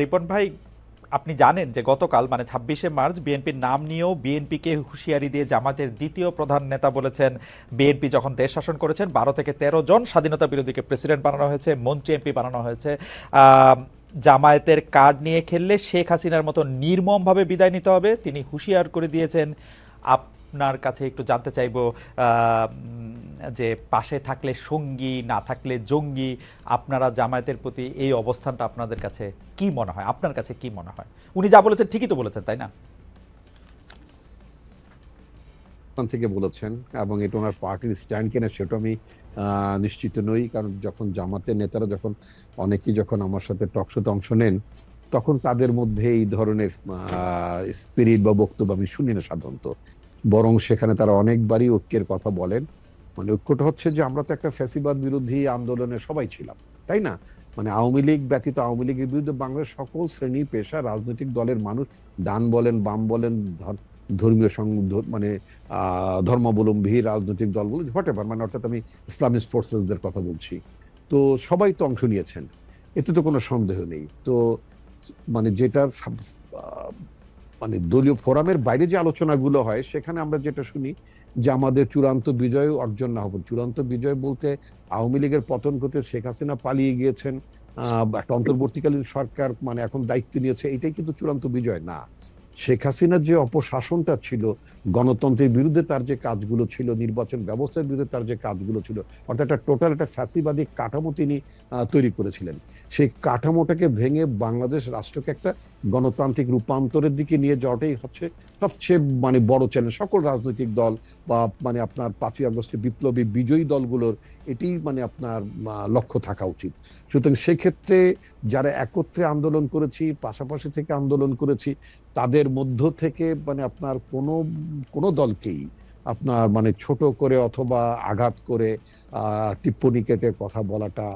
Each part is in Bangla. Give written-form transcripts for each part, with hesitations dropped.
রিপন ভাই, আপনি জানেন যে গতকাল মানে 26শে মার্চ বিএনপির নাম নিয়েও বিএনপিকে হুঁশিয়ারি দিয়ে জামাতের দ্বিতীয় প্রধান নেতা বলেছেন, বিএনপি যখন দেশ শাসন করেছেন 12 থেকে 13 জন স্বাধীনতা বিরোধীকে প্রেসিডেন্ট বানানো হয়েছে, মন্ত্রী এমপি বানানো হয়েছে। জামায়াতের কার্ড নিয়ে খেললে শেখ হাসিনার মতো নির্মমভাবে বিদায় নিতে হবে তিনি হুঁশিয়ার করে দিয়েছেন। আপনার কাছে একটু জানতে চাইব যে পাশে থাকলে সঙ্গী, না থাকলে জঙ্গি, আপনারা জামায়াতের প্রতি এই অবস্থানটা আপনাদের কাছে কি মনে হয়? আপনার কাছে কি মনে হয়? উনি যা বলেছেন ঠিকই তো বলেছেন, তাই না? থেকে বলেছেন, এবং এটা ওনার পার্টির স্ট্যান্ড কিনা সেটা আমি নিশ্চিত নই। কারণ যখন জামাতের নেতারা অনেকেই যখন আমার সাথে টকশোতে অংশ নেন, তখন তাদের মধ্যে এই ধরনের স্পিরিট বা বক্তব্য আমি শুনি না সাধারণত। বরং সেখানে তারা অনেকবারই ঐক্যের কথা বলেন। মানে ঐক্যটা হচ্ছে যে আমরা তো একটা ফ্যাসিবাদ বিরোধী আন্দোলনে সবাই ছিলাম, তাই না? মানে আওয়ামী লীগ ব্যতীত আওয়ামী লীগের বিরুদ্ধে বাংলাদেশ সকল শ্রেণী পেশা রাজনৈতিক দলের মানুষ, ডান বলেন বাম বলেন, ধর্মীয় মানে ধর্মাবলম্বী রাজনৈতিক দলগুলো হোয়াটএভার, মানে অর্থাৎ আমি ইসলামিস্ট ফোর্সেসদের কথা বলছি, তো সবাই তো অংশ নিয়েছেন, এতে তো কোনো সন্দেহ নেই। তো মানে যেটার মানে দলীয় ফোরামের বাইরে যে আলোচনাগুলো হয় সেখানে আমরা যেটা শুনি যে আমাদের চূড়ান্ত বিজয় অর্জন না হবে। চূড়ান্ত বিজয় বলতে আওয়ামী লীগের পতন করতে শেখ হাসিনা পালিয়ে গিয়েছেন, একটা অন্তর্বর্তীকালীন সরকার মানে এখন দায়িত্ব নিয়েছে, এটাই কিন্তু চূড়ান্ত বিজয় না। শেখ হাসিনার যে অপশাসনটা ছিল, গণতন্ত্রের বিরুদ্ধে তার যে কাজগুলো ছিল, নির্বাচন ব্যবস্থার বিরুদ্ধে তার যে কাজগুলো ছিল, অর্থাৎ একটা টোটাল একটা ফ্যাসিবাদী কাঠামো তিনি তৈরি করেছিলেন। সেই কাঠামোটাকে ভেঙে বাংলাদেশ রাষ্ট্রকে একটা গণতান্ত্রিক রূপান্তরের দিকে নিয়ে যাওয়াটাই হচ্ছে সবচেয়ে মানে বড় চ্যালেঞ্জ সকল রাজনৈতিক দল বা মানে আপনার 5ই আগস্টের বিপ্লবী বিজয়ী দলগুলোর এটি মানে আপনার লক্ষ্য থাকা উচিত। সুতরাং সেক্ষেত্রে যারা একত্রে আন্দোলন করেছি, পাশাপাশি থেকে আন্দোলন করেছি, তাদের মধ্য থেকে মানে আপনার কোনো দলকেই আপনার মানে ছোট করে অথবা আঘাত করে টিপ্পনী কেটে কথা বলাটা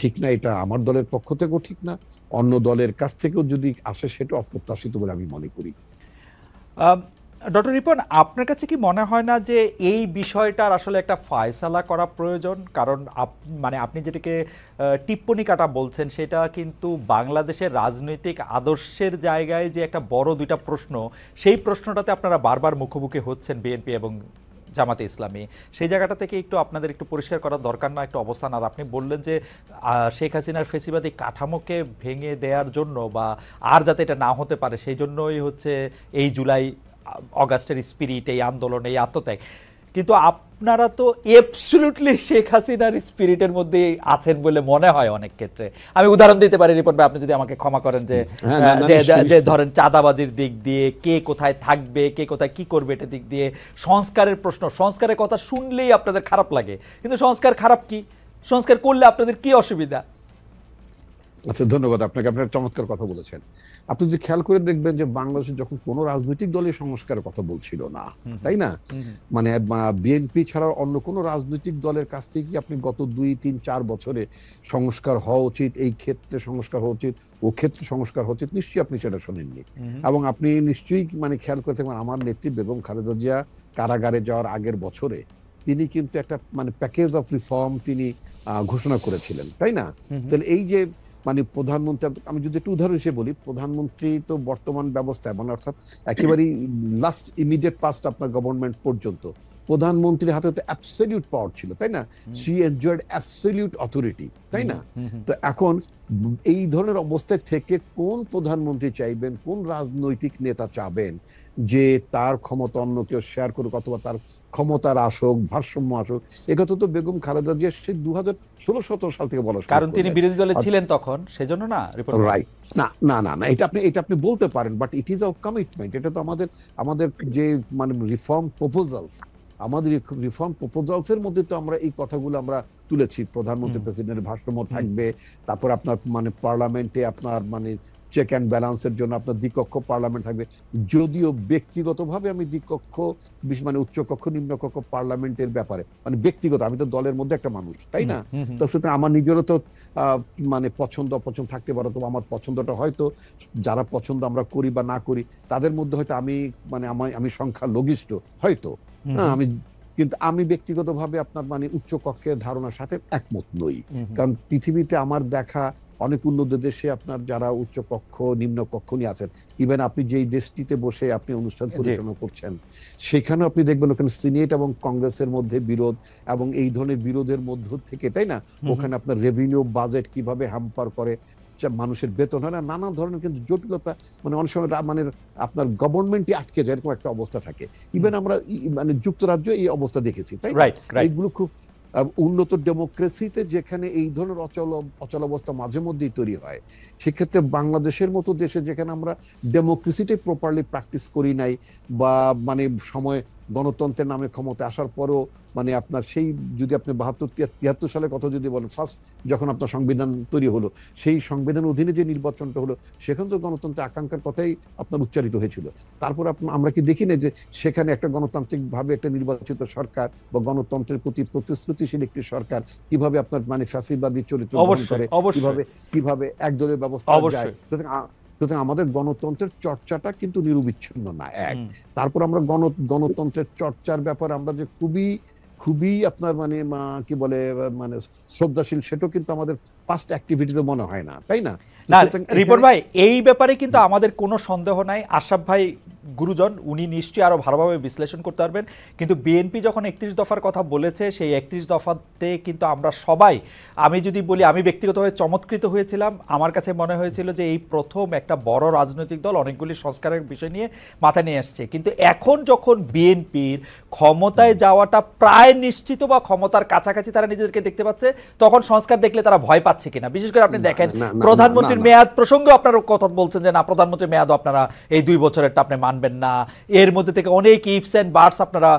ঠিক না। এটা আমার দলের পক্ষ থেকেও ঠিক না, অন্য দলের কাছ থেকেও যদি আসে সেটা অপ্রত্যাশিত বলে আমি মনে করি। ডক্টর রিপন, আপনার কাছে কি মনে হয় না যে এই বিষয়টার আসলে একটা ফায়সালা করা প্রয়োজন? কারণ মানে আপনি যেটাকে টিপ্পনী কাটা বলছেন সেটা কিন্তু বাংলাদেশের রাজনৈতিক আদর্শের জায়গায় যে একটা বড় দুইটা প্রশ্ন, সেই প্রশ্নটাতে আপনারা বারবার মুখোমুখি হচ্ছেন বিএনপি এবং জামাতে ইসলামী। সেই জায়গাটা থেকে একটু আপনাদের একটু পরিষ্কার করা দরকার না একটা অবস্থান? আর আপনি বললেন যে শেখ হাসিনার ফেসিবাদী কাঠামোকে ভেঙে দেওয়ার জন্য বা আর যাতে এটা না হতে পারে সেই জন্যই হচ্ছে এই জুলাই অগাস্টের স্পিরিট, এই আন্দোলন, এই আত্মত্যাগ। কিন্তু আপনারা তো অ্যাবসলিউটলি শেখ হাসিনার স্পিরিটের মধ্যে আছেন বলে মনে হয় অনেক ক্ষেত্রে। আমি উদাহরণ দিতে পারি রিপোর্ট ভাই, আপনি যদি আমাকে ক্ষমা করেন, যে ধরেন চাঁদাবাজির দিক দিয়ে কে কোথায় থাকবে, কে কোথায় কি করবে, এটা দিক দিয়ে সংস্কারের প্রশ্ন, সংস্কারের কথা শুনলেই আপনাদের খারাপ লাগে। কিন্তু সংস্কার খারাপ কি? সংস্কার করলে আপনাদের কি অসুবিধা? আচ্ছা, ধন্যবাদ আপনাকে, আপনার চমৎকার কথা বলেছেন। আপনি যদি খেয়াল করে দেখবেন যে বাংলাদেশে যখন কোনো রাজনৈতিক দলের সংস্কারের কথা বলছিল না, তাই না? মানে বিএনপি ছাড়া অন্য কোনো রাজনৈতিক দলের কাছ থেকে কি আপনি গত 2, 3, 4 বছরে সংস্কার হওয়া উচিত, এই ক্ষেত্রে সংস্কার হওয়া উচিত, ও ক্ষেত্রে সংস্কার হওয়া উচিত, নিশ্চয়ই আপনি সেটা শোনেননি। এবং আপনি নিশ্চয়ই মানে খেয়াল করে থাকবেন আমার নেত্রী বেগম খালেদা জিয়া কারাগারে যাওয়ার আগের বছরে তিনি কিন্তু একটা মানে প্যাকেজ অফ রিফর্ম তিনি ঘোষণা করেছিলেন, তাই না? তাহলে এই যে মানে প্রধানমন্ত্রী, আমি যদি একটু উদাহরণ হিসেবে বলি, প্রধানমন্ত্রী তো বর্তমান ব্যবস্থায় মানে অর্থাৎ একেবারেই লাস্ট ইমিডিয়েট পাস্ট আপনার গভর্নমেন্ট পর্যন্ত প্রধানমন্ত্রীর হাতে তো অ্যাবসলিউট পাওয়ার ছিল, তাই না? শি এনজয়েড অ্যাবসলিউট অথরিটি, তাই না? তো এখন এই ধরনের অবস্থায় থেকে কোন প্রধানমন্ত্রী চাইবেন, কোন রাজনৈতিক নেতা চাবেন যে তার ক্ষমতা অন্য কেউ শেয়ার করুক অথবা তার ক্ষমতার আসুক, ভারসাম্য আসুক? একথা তো বেগম খালেদা জিয়া সেই 2016-17 সাল থেকে বলা শুরু কারণ তিনি করলেন। বিরোধী দলে ছিলেন তখন, সেজন্য না রিপোর্ট? রাইট। না না না না, এটা আপনি বলতে পারেন, but it is our commitment. এটা তো আমাদের যে মানে রিফর্ম প্রপোজালস, আমাদের রিফর্ম প্রপোজালস এর মধ্যে তো আমরা এই কথাগুলো আমরা তুলেছি। প্রধানমন্ত্রী প্রেসিডেন্টের ভারসাম্য থাকবে, তারপর আপনার মানে পার্লামেন্টে আপনার মানে চেক অ্যান্ড ব্যালেন্সের জন্য আপনার দ্বিকক্ষ পার্লামেন্ট থাকবে। যদিও ব্যক্তিগতভাবে আমি দ্বিকক্ষ মানে উচ্চকক্ষ নিম্নকক্ষ পার্লামেন্টের ব্যাপারে মানে ব্যক্তিগত, আমি তো দলের মধ্যে একটা মানুষ, তাই না? তো সুতরাং আমার নিজেরও তো মানে পছন্দ অপছন্দ থাকতে পারে। তো আমার পছন্দটা হয়তো যারা পছন্দ আমরা করি বা না করি তাদের মধ্যে হয়তো আমি মানে আমি সংখ্যা লঘিষ্ঠ হয়তো, আমি কিন্তু আমি ব্যক্তিগতভাবে আপনার মানে উচ্চ কক্ষের ধারণার সাথে একমত নই। কারণ পৃথিবীতে আমার দেখা অনেক উন্নত দেশে আপনার যারা উচ্চ কক্ষ নিম্ন কক্ষ নিয়ে আছেন, ইভেন আপনি যেই দেশটিতে বসে আপনি অনুষ্ঠান পরিচালনা করছেন, সেখানে আপনি দেখবেন ওখানে সিনেট এবং কংগ্রেসের মধ্যে বিরোধ, এবং এই ধরনের বিরোধের মধ্য থেকে, তাই না, ওখানে আপনার রেভিনিউ বাজেট কিভাবে হ্যাম্পার করে, মানুষের বেতন হয় না, নানা ধরনের কিন্তু জটিলতা, মানে অনেক সময় মানে আপনার গভর্নমেন্টই আটকে যায়, এরকম একটা অবস্থা থাকে। ইভেন আমরা মানে যুক্তরাজ্য এই অবস্থা দেখেছি, তাই না? এইগুলো খুব উন্নত ডেমোক্রেসিতে যেখানে এই ধরনের অচলাবস্থা মাঝে মধ্যেই তৈরি হয়, সেক্ষেত্রে বাংলাদেশের মতো দেশে যেখানে আমরা ডেমোক্রেসিটাই প্রপারলি প্র্যাকটিস করি নাই, বা মানে সময় গণতন্ত্রের নামে ক্ষমতা আসার পরও মানে আপনার সেই, যদি আপনি 72-73 সালের কথা যদি বলেন, ফার্স্ট যখন আপনার সংবিধান তৈরি হলো, সেই সংবিধান অধীনে যে নির্বাচনটা হলো, সেখানে তো গণতন্ত্রের আকাঙ্ক্ষার কথাই আপনার উচ্চারিত হয়েছিল। তারপর আমরা কি দেখি না যে সেখানে একটা গণতান্ত্রিক ভাবে একটা নির্বাচিত সরকার বা গণতন্ত্রের প্রতি প্রতিশ্রুতিশীল একটি সরকার কিভাবে আপনার মানে ফ্যাসিবাদী চরিত্র গ্রহণ করে, কিভাবে একদলীয় ব্যবস্থা যায়। সুতরাং আমাদের গণতন্ত্রের চর্চাটা কিন্তু নিরবিচ্ছিন্ন না, এক। তারপর আমরা গণতন্ত্রের চর্চার ব্যাপারে আমরা যে খুবই খুবই আপনার মানে কি বলে মানে শ্রদ্ধাশীল, সেটাও কিন্তু আমাদের পাস্ট অ্যাক্টিভিটিতে মনে হয় না, তাই না? না রিপন ভাই, এই ব্যাপারে কিন্তু আমাদের কোনো সন্দেহ নাই। আশরাফ ভাই গুরুজন, উনি নিশ্চয়ই আরো ভালোভাবে বিশ্লেষণ করতে পারবেন। কিন্তু বিএনপি যখন 31 দফার কথা বলেছে, সেই 31 দফাতে কিন্তু আমরা সবাই, আমি যদি বলি আমি ব্যক্তিগতভাবে চমৎকৃত হয়েছিলাম। আমার কাছে মনে হয়েছিল যে এই প্রথম একটা বড় রাজনৈতিক দল অনেকগুলি সংস্কারের বিষয় নিয়ে মাথায় নিয়ে আসছে। কিন্তু এখন যখন বিএনপির ক্ষমতায় যাওয়াটা প্রায় নিশ্চিত বা ক্ষমতার কাছাকাছি তারা নিজেদেরকে দেখতে পাচ্ছে, তখন সংস্কার দেখলে তারা ভয় পাচ্ছে কিনা? বিশেষ করে আপনি দেখেন প্রধানমন্ত্রীর মেয়াদ প্রসঙ্গে আপনারা কথা বলছেন যে না, প্রধানমন্ত্রীর মেয়াদও আপনারা এই 2 বছরেরটা আপনি মানবেন না, এর মধ্যে থেকে অনেক ইফস এন্ড বাটস আপনারা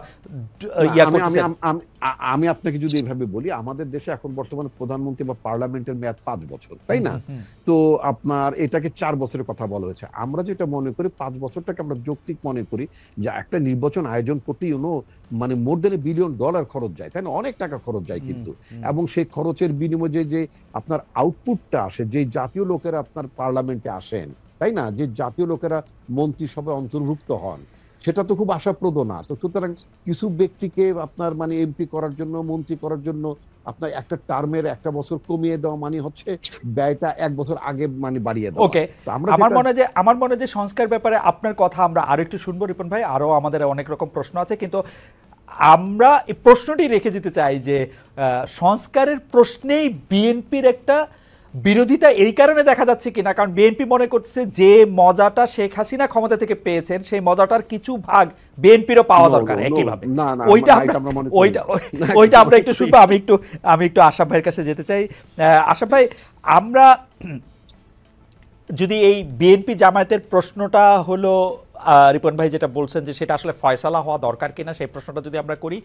আমি আপনাকে যদি এইভাবে বলি, আমাদের দেশে এখন বর্তমানে প্রধানমন্ত্রী বা পার্লামেন্টের মেয়াদ 5 বছর, তাই না? তো আপনার এটাকে 4 বছরের কথা বলা হয়েছে। আমরা যেটা মনে করি 5 বছরটাকে আমরা যৌক্তিক মনে করি, যে একটা নির্বাচন আয়োজন করতে মানে মোর দেন $1 বিলিয়ন খরচ যায়, তাই না? অনেক টাকা খরচ যায় কিন্তু, এবং সেই খরচের বিনিময়ে যে আপনার আউটপুটটা আসে, যে জাতীয় লোকেরা আপনার পার্লামেন্টে আসেন, তাই না, যে জাতীয় লোকেরা মন্ত্রিসভায় অন্তর্ভুক্ত হন, সেটা তো খুব আশাপ্রদ না। তো সুতরাং কিছু ব্যক্তিকে আপনার মানে এমপি করার জন্য, মন্ত্রী করার জন্য আপনার একটা টার্মের 1 বছর কমিয়ে দেওয়া মানে হচ্ছে ব্যয়টা 1 বছর আগে মানে বাড়িয়ে দেওয়া। ওকে, আমার মনে হয় যে সংস্কার ব্যাপারে আপনার কথা আমরা আরো একটু শুনবো রিপন ভাই, আরো আমাদের অনেক রকম প্রশ্ন আছে, কিন্তু আমরা এই প্রশ্নটি রেখে দিতে চাই যে সংস্কারের প্রশ্নেই বিএনপির একটা বিরোধিতা এই কারণে দেখা যাচ্ছে কিনা, কারণ বিএনপি মনে করছে যে মজাটা শেখ হাসিনা ক্ষমতা থেকে পেয়েছেন, সেই মজাটার কিছু ভাগ বিএনপিরও পাওয়া দরকার একইভাবে। ওইটা আমরা একটু শুনবো। আমি একটু আশরাফ ভাইয়ের কাছে যেতে চাই। আশরাফ ভাই, আমরা যদি এই বিএনপি জামায়াতের প্রশ্নটা হলো রিপন ভাই যেটা বলছেন যে সেটা আসলে ফয়সালা হওয়া দরকার কিনা, সেই প্রশ্নটা যদি আমরা করি,